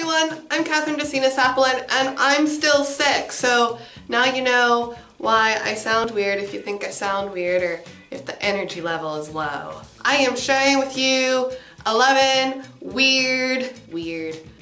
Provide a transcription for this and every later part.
everyone, I'm Kathryn DeSinaasappelen and I'm still sick, so now you know why I sound weird if you think I sound weird or if the energy level is low. I am sharing with you 11 weird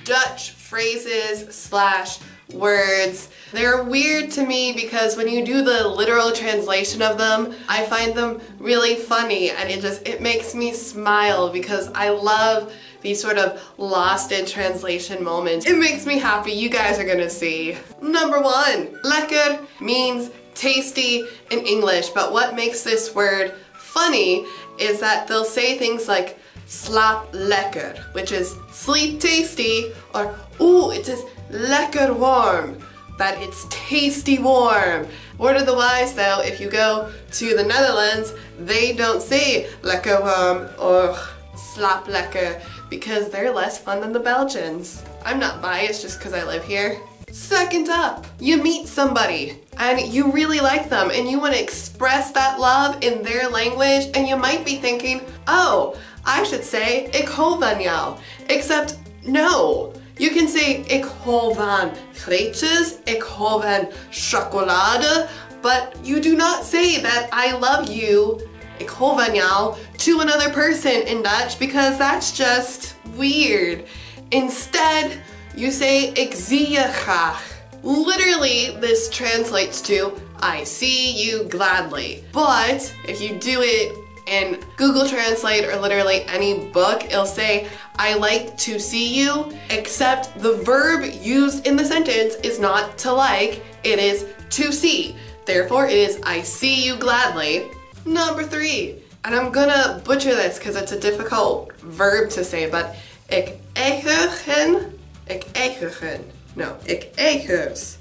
Dutch phrases / words. They're weird to me because when you do the literal translation of them, I find them really funny and it makes me smile because I love these sort of lost in translation moments. It makes me happy. You guys are gonna see. Number 1, lekker means tasty in English, but what makes this word funny is that they'll say things like slaap lekker, which is sleep tasty, or ooh, it is lekker warm, that it's tasty warm. Word of the wise though, if you go to the Netherlands, they don't say lekker warm or slaap lekker because they're less fun than the Belgians. I'm not biased just because I live here. Second up, you meet somebody and you really like them and you want to express that love in their language, and you might be thinking, oh, I should say ik hou van jou. Except no. You can say ik hou van frietjes, ik hou van chocolade, but you do not say that I love you, ik hou van jou, to another person in Dutch because that's just weird. Instead, you say ik zie je graag. Literally, this translates to I see you gladly. But if you do it in Google Translate or literally any book, it'll say I like to see you, except the verb used in the sentence is not to like, it is to see. Therefore, it is I see you gladly. Number 3, and I'm gonna butcher this because it's a difficult verb to say, but ik eigen, no, ik eigens.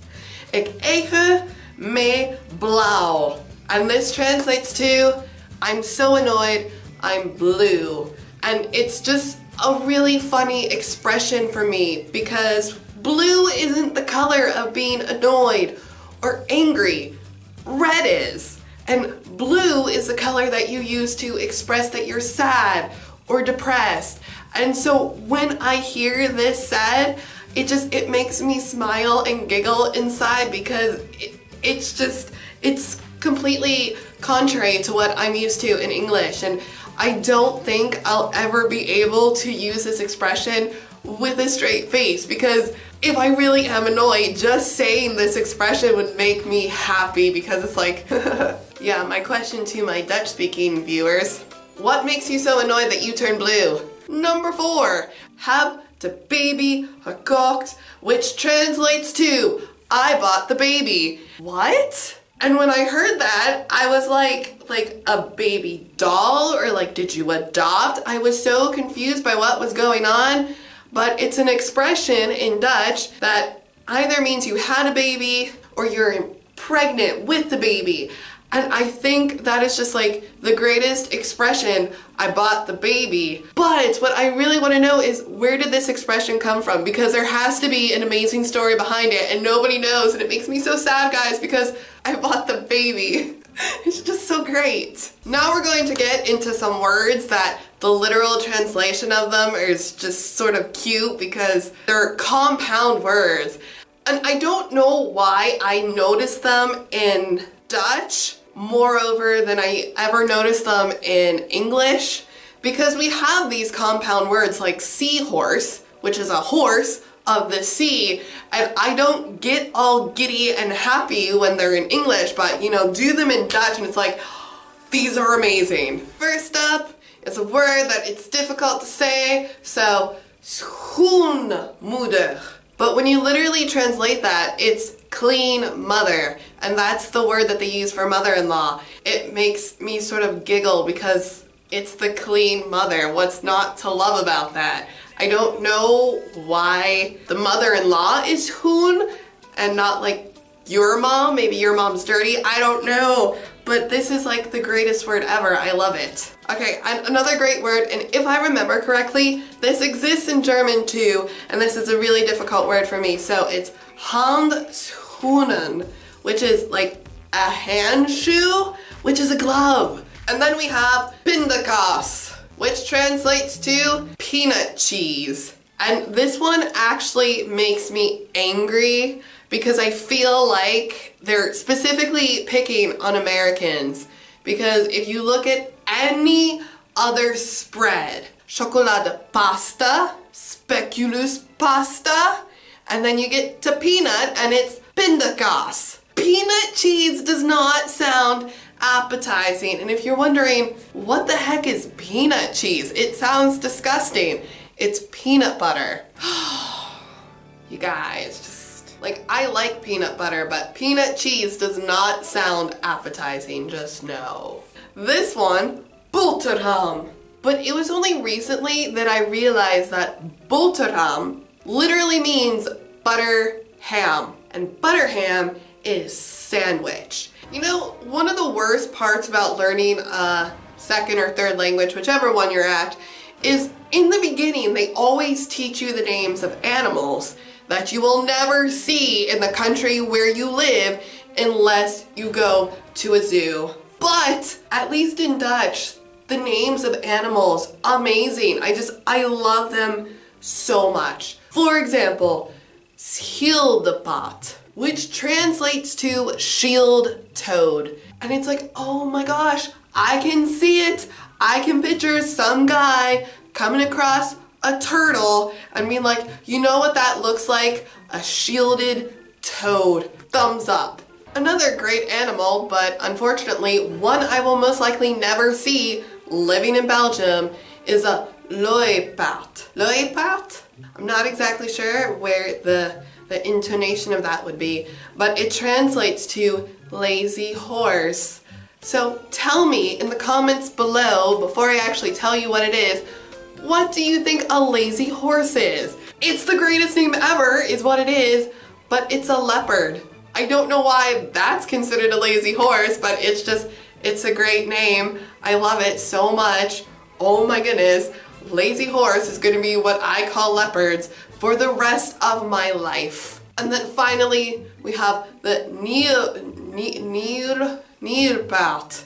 Ik eigen me blauw. And this translates to I'm so annoyed, I'm blue. And it's just a really funny expression for me because blue isn't the color of being annoyed or angry. Red is. And blue is the color that you use to express that you're sad or depressed. And so when I hear this said, it makes me smile and giggle inside because it's completely contrary to what I'm used to in English, and I don't think I'll ever be able to use this expression with a straight face because if I really am annoyed, just saying this expression would make me happy because it's like, yeah, my question to my Dutch speaking viewers, what makes you so annoyed that you turn blue? Number 4, heb de baby gekocht, which translates to I bought the baby. What? And when I heard that, I was like a baby doll, or like, did you adopt? I was so confused by what was going on, but it's an expression in Dutch that either means you had a baby or you're pregnant with the baby. And I think that is just like the greatest expression, I bought the baby. But what I really want to know is, where did this expression come from? Because there has to be an amazing story behind it and nobody knows, and it makes me so sad, guys, because I bought the baby. It's just so great. Now we're going to get into some words that the literal translation of them is just sort of cute because they're compound words. And I don't know why I noticed them in Dutch moreover than I ever noticed them in English, because we have these compound words like seahorse, which is a horse of the sea, and I don't get all giddy and happy when they're in English, but you know, do them in Dutch and it's like, these are amazing. First up is a word that it's difficult to say, so schoonmoeder. But when you literally translate that, it's clean mother, and that's the word that they use for mother-in-law. It makes me sort of giggle because it's the clean mother. What's not to love about that? I don't know why the mother-in-law is hoon and not like your mom. Maybe your mom's dirty. I don't know. But this is like the greatest word ever. I love it. Okay, and another great word, and if I remember correctly, this exists in German too, and this is a really difficult word for me. So it's handschoenen, which is like a hand shoe, which is a glove. And then we have pindakaas, which translates to peanut cheese. And this one actually makes me angry because I feel like they're specifically picking on Americans. Because if you look at any other spread, chocolate pasta, speculous pasta, and then you get to peanut and it's pindakaas. Peanut cheese does not sound appetizing. And if you're wondering, what the heck is peanut cheese? It sounds disgusting. It's peanut butter. You guys, just like, I like peanut butter, but peanut cheese does not sound appetizing, just no. This one, boterham. But it was only recently that I realized that boterham literally means butter ham. And butter ham is sandwich. You know, one of the worst parts about learning a second or third language, whichever one you're at, is in the beginning they always teach you the names of animals that you will never see in the country where you live unless you go to a zoo. But at least in Dutch, the names of animals, amazing. I love them so much. For example, schildpad, which translates to shield toad. And it's like, oh my gosh, I can see it. I can picture some guy coming across a turtle and being like, you know what that looks like? A shielded toad. Thumbs up. Another great animal, but unfortunately one I will most likely never see living in Belgium, is a luipaard. Luipaard? I'm not exactly sure where the intonation of that would be, but it translates to lazy horse. So tell me in the comments below, before I actually tell you what it is, what do you think a lazy horse is? It's the greatest name ever is what it is, but it's a leopard. I don't know why that's considered a lazy horse, but it's a great name. I love it so much. Oh my goodness, lazy horse is gonna be what I call leopards for the rest of my life. And then finally, we have the nierpaard.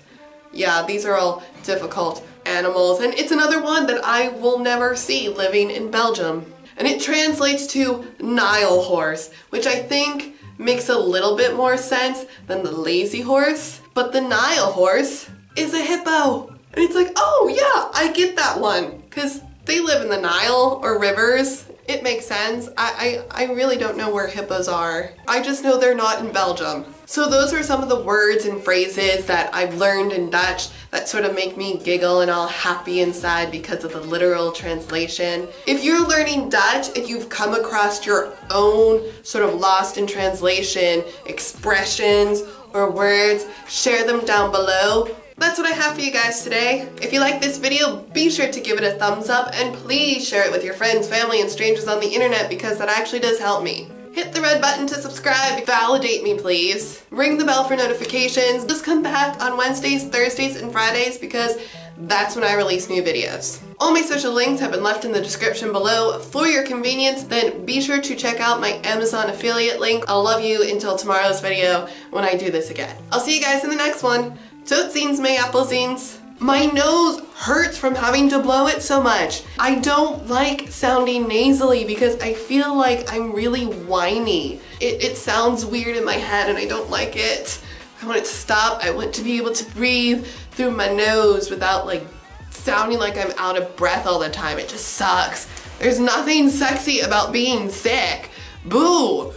Yeah, these are all difficult animals, and it's another one that I will never see living in Belgium. And it translates to Nile horse, which I think makes a little bit more sense than the lazy horse. But the Nile horse is a hippo. And it's like, oh yeah, I get that one. Because they live in the Nile or rivers. It makes sense. I really don't know where hippos are. I just know they're not in Belgium. So those are some of the words and phrases that I've learned in Dutch that sort of make me giggle and all happy inside because of the literal translation. If you're learning Dutch and you've come across your own sort of lost in translation expressions or words, share them down below. That's what I have for you guys today. If you like this video, be sure to give it a thumbs up and please share it with your friends, family, and strangers on the internet because that actually does help me. Hit the red button to subscribe, validate me please. Ring the bell for notifications. Just come back on Wednesdays, Thursdays, and Fridays because that's when I release new videos. All my social links have been left in the description below for your convenience, then be sure to check out my Amazon affiliate link. I'll love you until tomorrow's video when I do this again. I'll see you guys in the next one. Tot ziens, my appelziens. My nose hurts from having to blow it so much. I don't like sounding nasally because I feel like I'm really whiny. It sounds weird in my head and I don't like it. I want it to stop. I want to be able to breathe through my nose without like sounding like I'm out of breath all the time. It just sucks. There's nothing sexy about being sick. Boo!